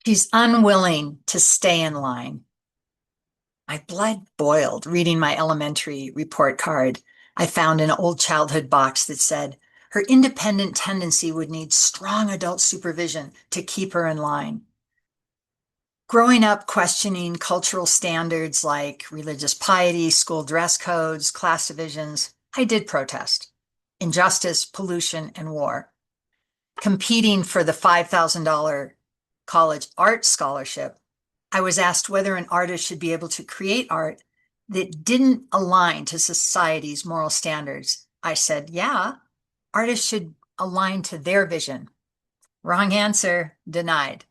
She's unwilling to stay in line. My blood boiled reading my elementary report card. I found an old childhood box that said her independent tendency would need strong adult supervision to keep her in line. Growing up questioning cultural standards like religious piety, school dress codes, class divisions, I did protest injustice, pollution, and war. Competing for the $5,000 college art scholarship, I was asked whether an artist should be able to create art that didn't align to society's moral standards. I said, yeah, artists should align to their vision. Wrong answer, denied.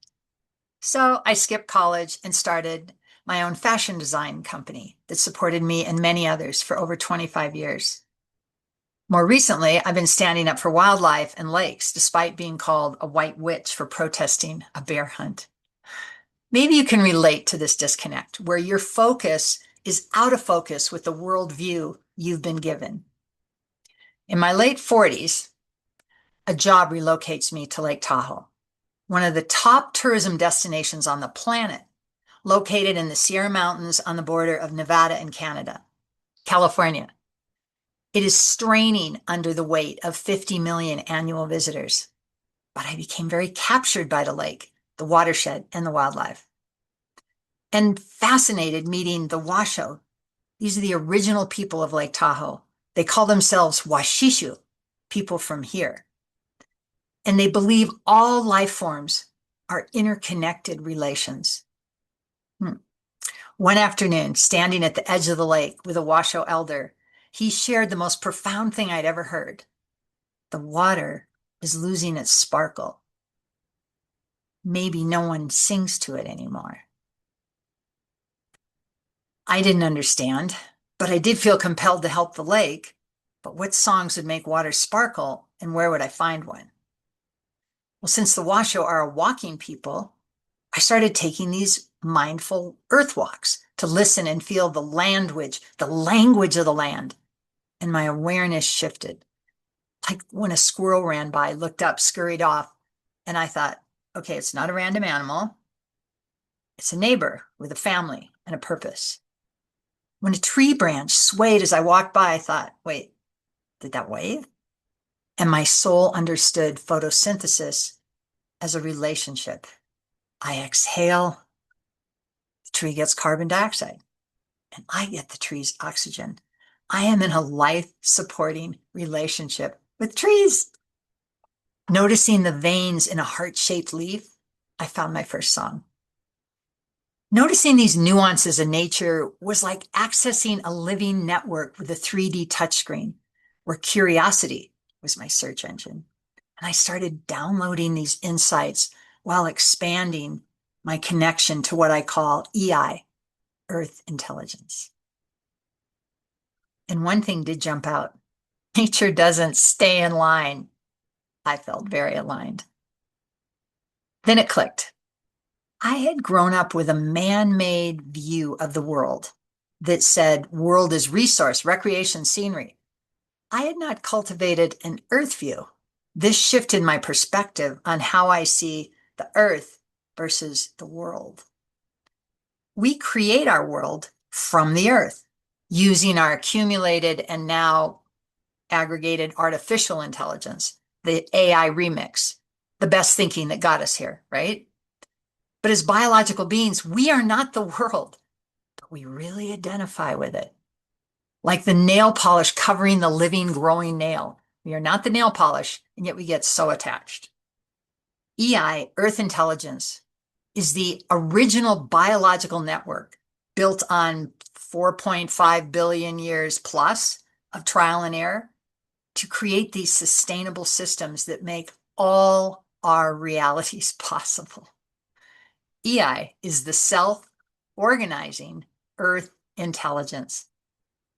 So I skipped college and started my own fashion design company that supported me and many others for over 25 years. More recently, I've been standing up for wildlife and lakes, despite being called a white witch for protesting a bear hunt. Maybe you can relate to this disconnect, where your focus is out of focus with the worldview you've been given. In my late 40s, a job relocates me to Lake Tahoe, one of the top tourism destinations on the planet, located in the Sierra Mountains on the border of Nevada and Canada. California. It is straining under the weight of 50 million annual visitors. But I became very captured by the lake, the watershed, and the wildlife. And fascinated meeting the Washoe. These are the original people of Lake Tahoe. They call themselves Washishu, people from here. And they believe all life forms are interconnected relations. One afternoon, standing at the edge of the lake with a Washoe elder, he shared the most profound thing I'd ever heard. The water is losing its sparkle. Maybe no one sings to it anymore. I didn't understand, but I did feel compelled to help the lake. But what songs would make water sparkle, and where would I find one? Well, since the Washoe are a walking people, I started taking these mindful earth walks to listen and feel the language of the land. And my awareness shifted. Like when a squirrel ran by, looked up, scurried off, and I thought, okay, it's not a random animal. It's a neighbor with a family and a purpose. When a tree branch swayed as I walked by, I thought, wait, did that wave? And my soul understood photosynthesis as a relationship. I exhale, the tree gets carbon dioxide, and I get the tree's oxygen. I am in a life-supporting relationship with trees. Noticing the veins in a heart-shaped leaf, I found my first song. Noticing these nuances in nature was like accessing a living network with a 3D touchscreen, where curiosity was my search engine. And I started downloading these insights while expanding my connection to what I call EI, Earth Intelligence. And one thing did jump out. Nature doesn't stay in line. I felt very aligned. Then it clicked. I had grown up with a man-made view of the world that said world is resource, recreation, scenery. I had not cultivated an earth view. This shifted my perspective on how I see the earth versus the world. We create our world from the earth using our accumulated and now aggregated artificial intelligence, the AI remix, the best thinking that got us here, right? But as biological beings, we are not the world, but we really identify with it. Like the nail polish covering the living, growing nail. We are not the nail polish, and yet we get so attached. EI, Earth Intelligence, is the original biological network built on 4.5 billion years plus of trial and error to create these sustainable systems that make all our realities possible. EI is the self-organizing Earth Intelligence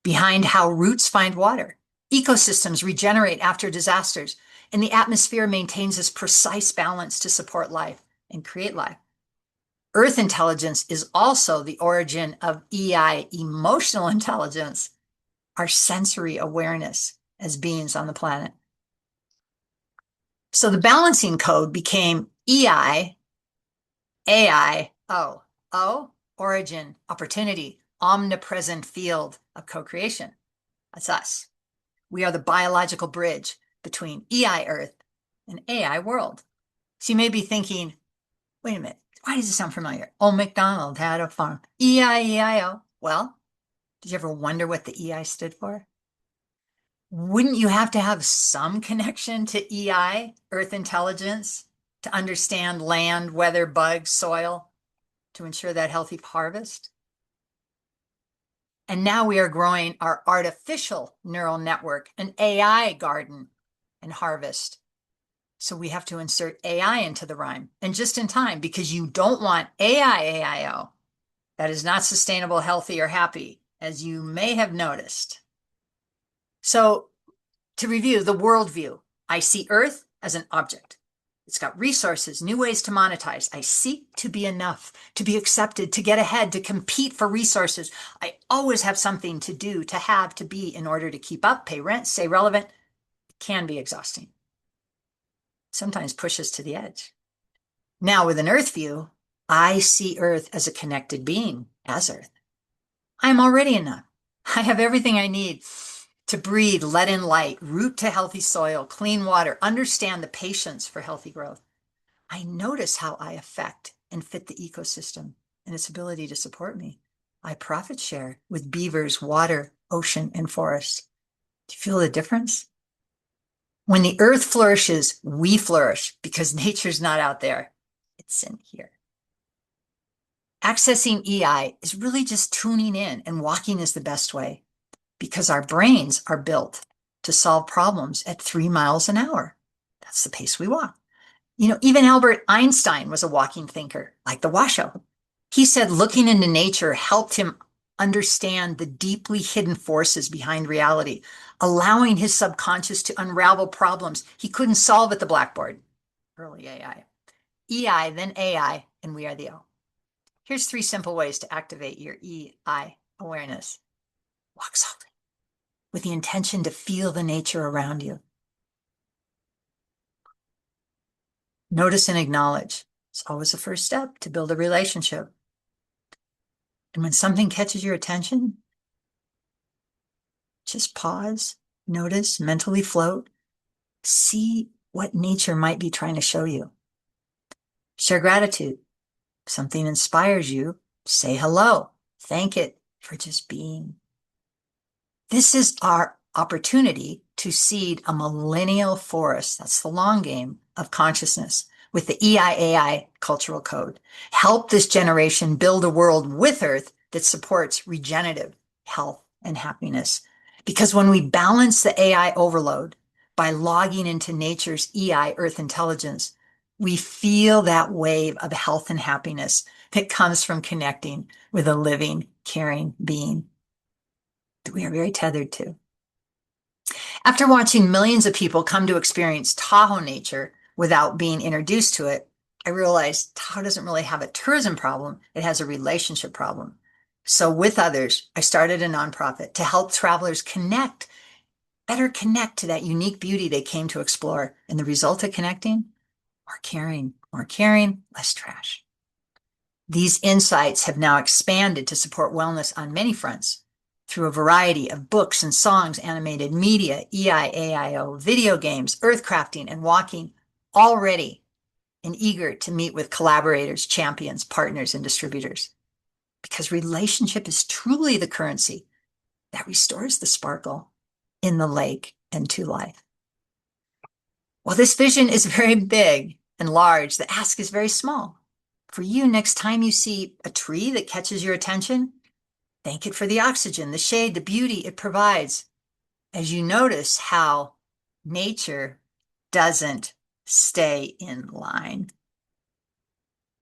behind how roots find water, ecosystems regenerate after disasters, and the atmosphere maintains this precise balance to support life and create life. Earth Intelligence is also the origin of EI, emotional intelligence, our sensory awareness as beings on the planet. So the balancing code became EI, AI, origin, opportunity, omnipresent field of co-creation. That's us. We are the biological bridge between EI Earth and AI world. So you may be thinking, wait a minute, why does it sound familiar? Old MacDonald had a farm. E-I-E-I-O. Well, did you ever wonder what the EI stood for? Wouldn't you have to have some connection to EI, Earth intelligence, to understand land, weather, bugs, soil, to ensure that healthy harvest? And now we are growing our artificial neural network, an AI garden and harvest. So we have to insert AI into the rhyme, and just in time, because you don't want AI-AIO. That is not sustainable, healthy, or happy, as you may have noticed. So to review the worldview, I see Earth as an object. It's got resources, new ways to monetize. I seek to be enough, to be accepted, to get ahead, to compete for resources. I always have something to do, to have, to be in order to keep up, pay rent, stay relevant. It can be exhausting. Sometimes push us to the edge. Now with an Earth view, I see Earth as a connected being, as Earth. I'm already enough. I have everything I need to breathe, let in light, root to healthy soil, clean water, understand the patience for healthy growth. I notice how I affect and fit the ecosystem and its ability to support me. I profit share with beavers, water, ocean, and forest. Do you feel the difference? When the earth flourishes, we flourish because nature's not out there. It's in here. Accessing EI is really just tuning in, and walking is the best way because our brains are built to solve problems at 3 miles an hour. That's the pace we walk. You know, even Albert Einstein was a walking thinker, like the Washoe. He said looking into nature helped him understand the deeply hidden forces behind reality, allowing his subconscious to unravel problems he couldn't solve at the blackboard. Early AI. EI, then AI, and we are the O. Here's 3 simple ways to activate your EI awareness. Walk softly with the intention to feel the nature around you. Notice and acknowledge. It's always the first step to build a relationship. And when something catches your attention, just pause, notice, mentally float, see what nature might be trying to show you. Share gratitude. If something inspires you, say hello. Thank it for just being. This is our opportunity to seed a millennial forest, that's the long game, of consciousness with the EIAI cultural code. Help this generation build a world with Earth that supports regenerative health and happiness. Because when we balance the AI overload by logging into nature's EI, Earth intelligence, we feel that wave of health and happiness that comes from connecting with a living, caring being that we are very tethered to. After watching millions of people come to experience Tahoe nature without being introduced to it, I realized Tahoe doesn't really have a tourism problem. It has a relationship problem. So with others, I started a nonprofit to help travelers better connect to that unique beauty they came to explore. And the result of connecting? More caring, less trash. These insights have now expanded to support wellness on many fronts through a variety of books and songs, animated media, EIAIO, video games, earthcrafting, and walking, all ready and eager to meet with collaborators, champions, partners, and distributors. Because relationship is truly the currency that restores the sparkle in the lake and to life. While this vision is very big and large, the ask is very small. For you, next time you see a tree that catches your attention, thank it for the oxygen, the shade, the beauty it provides, as you notice how nature doesn't stay in line.